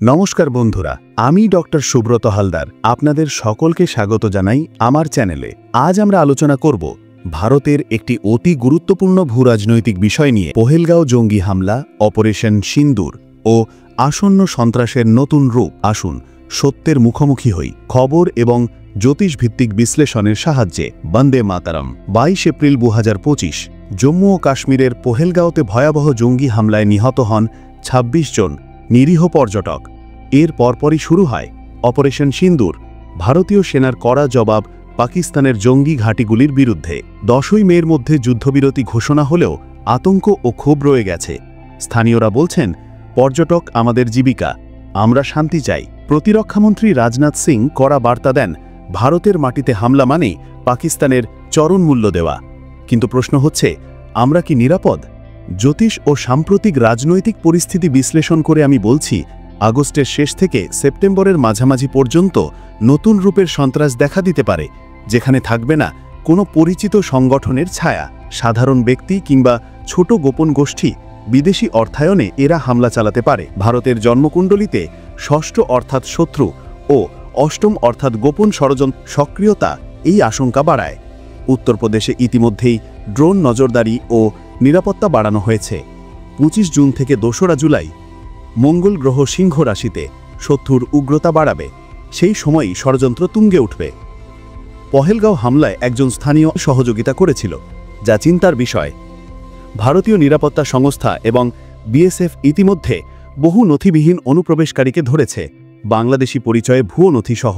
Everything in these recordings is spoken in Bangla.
নমস্কার বন্ধুরা, আমি ডক্টর সুব্রত হালদার আপনাদের সকলকে স্বাগত জানাই আমার চ্যানেলে। আজ আমরা আলোচনা করব ভারতের একটি অতি গুরুত্বপূর্ণ ভূরাজনৈতিক বিষয় নিয়ে, পহেলগাঁও জঙ্গি হামলা, অপারেশন সিন্দুর ও আসন্ন সন্ত্রাসের নতুন রূপ। আসুন সত্যের মুখোমুখি হই খবর এবং জ্যোতিষভিত্তিক বিশ্লেষণের সাহায্যে। বন্দে মাতারম। 22 এপ্রিল 2025 জম্মু ও কাশ্মীরের পহেলগাঁওতে ভয়াবহ জঙ্গি হামলায় নিহত হন 26 জন নিরীহ পর্যটক। এর পরপরই শুরু হয় অপারেশন সিন্দুর, ভারতীয় সেনার কড়া জবাব পাকিস্তানের জঙ্গি ঘাঁটিগুলির বিরুদ্ধে। 10ই মের মধ্যে যুদ্ধবিরতি ঘোষণা হলেও আতঙ্ক ও ক্ষোভ রয়ে গেছে। স্থানীয়রা বলছেন, পর্যটক আমাদের জীবিকা, আমরা শান্তি চাই। প্রতিরক্ষামন্ত্রী রাজনাথ সিং কড়া বার্তা দেন, ভারতের মাটিতে হামলা মানেই পাকিস্তানের চরম মূল্য দেওয়া। কিন্তু প্রশ্ন হচ্ছে, আমরা কি নিরাপদ? জ্যোতিষ ও সাম্প্রতিক রাজনৈতিক পরিস্থিতি বিশ্লেষণ করে আমি বলছি, আগস্টের শেষ থেকে সেপ্টেম্বরের মাঝামাঝি পর্যন্ত নতুন রূপের সন্ত্রাস দেখা দিতে পারে, যেখানে থাকবে না কোনো পরিচিত সংগঠনের ছায়া। সাধারণ ব্যক্তি কিংবা ছোট গোপন গোষ্ঠী বিদেশি অর্থায়নে এরা হামলা চালাতে পারে। ভারতের জন্মকুণ্ডলিতে ষষ্ঠ অর্থাৎ শত্রু ও অষ্টম অর্থাৎ গোপন ষড়যন্ত্র সক্রিয়তা এই আশঙ্কা বাড়ায়। উত্তরপ্রদেশে ইতিমধ্যেই ড্রোন নজরদারি ও নিরাপত্তা বাড়ানো হয়েছে। 25 জুন থেকে 2রা জুলাই মঙ্গল গ্রহ সিংহ রাশিতে শত্রুর উগ্রতা বাড়াবে। সেই সময়ই ষড়যন্ত্র তুঙ্গে উঠবে। পহেলগাঁও হামলায় একজন স্থানীয় সহযোগিতা করেছিল, যা চিন্তার বিষয়। ভারতীয় নিরাপত্তা সংস্থা এবং বিএসএফ ইতিমধ্যে বহু নথিবিহীন অনুপ্রবেশকারীকে ধরেছে, বাংলাদেশি পরিচয়ে ভুয়ো নথিসহ।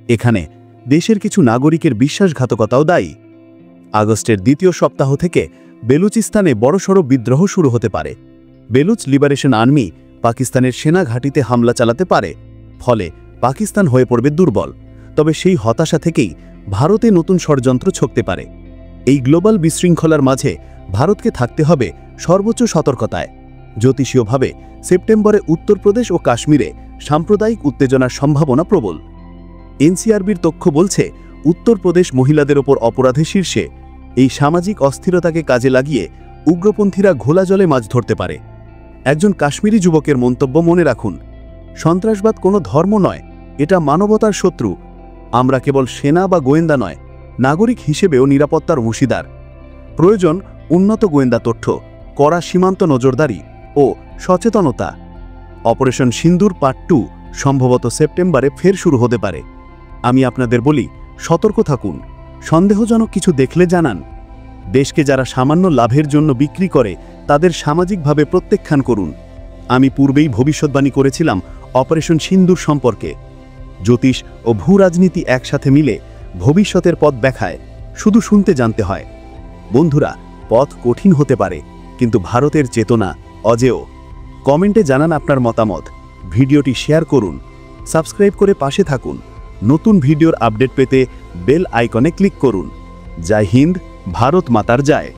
এখানে দেশের কিছু নাগরিকের বিশ্বাসঘাতকতাও দায়ী। আগস্টের দ্বিতীয় সপ্তাহ থেকে বেলুচিস্তানে বড়সড় বিদ্রোহ শুরু হতে পারে। বেলুচ লিবারেশন আর্মি পাকিস্তানের সেনা ঘাঁটিতে হামলা চালাতে পারে, ফলে পাকিস্তান হয়ে পড়বে দুর্বল। তবে সেই হতাশা থেকেই ভারতে নতুন ষড়যন্ত্র ছকতে পারে। এই গ্লোবাল বিশৃঙ্খলার মাঝে ভারতকে থাকতে হবে সর্বোচ্চ সতর্কতায়। জ্যোতিষীয়ভাবে সেপ্টেম্বরে উত্তরপ্রদেশ ও কাশ্মীরে সাম্প্রদায়িক উত্তেজনার সম্ভাবনা প্রবল। এনসিআরবির তথ্য বলছে, উত্তরপ্রদেশ মহিলাদের ওপর অপরাধে শীর্ষে। এই সামাজিক অস্থিরতাকে কাজে লাগিয়ে উগ্রপন্থীরা ঘোলা জলে মাছ ধরতে পারে। একজন কাশ্মীরি যুবকের মন্তব্য মনে রাখুন, সন্ত্রাসবাদ কোনো ধর্ম নয়, এটা মানবতার শত্রু। আমরা কেবল সেনা বা গোয়েন্দা নয়, নাগরিক হিসেবেও নিরাপত্তার অংশীদার। প্রয়োজন উন্নত গোয়েন্দা তথ্য, কড়া সীমান্ত নজরদারি ও সচেতনতা। অপারেশন সিন্দুর পার্ট 2 সম্ভবত সেপ্টেম্বরে ফের শুরু হতে পারে। আমি আপনাদের বলি, সতর্ক থাকুন, সন্দেহজনক কিছু দেখলে জানান। দেশকে যারা সামান্য লাভের জন্য বিক্রি করে, তাদের সামাজিকভাবে প্রত্যাখ্যান করুন। আমি পূর্বেই ভবিষ্যৎবাণী করেছিলাম অপারেশন সিন্দুর সম্পর্কে। জ্যোতিষ ও ভূ রাজনীতি একসাথে মিলে ভবিষ্যতের পথ দেখায়, শুধু শুনতে জানতে হয়। বন্ধুরা, পথ কঠিন হতে পারে, কিন্তু ভারতের চেতনা অজেয়। কমেন্টে জানান আপনার মতামত, ভিডিওটি শেয়ার করুন, সাবস্ক্রাইব করে পাশে থাকুন। নতুন ভিডিওর আপডেট পেতে বেল আইকনে ক্লিক করুন। জয় হিন্দ, ভারত মাতার জয়।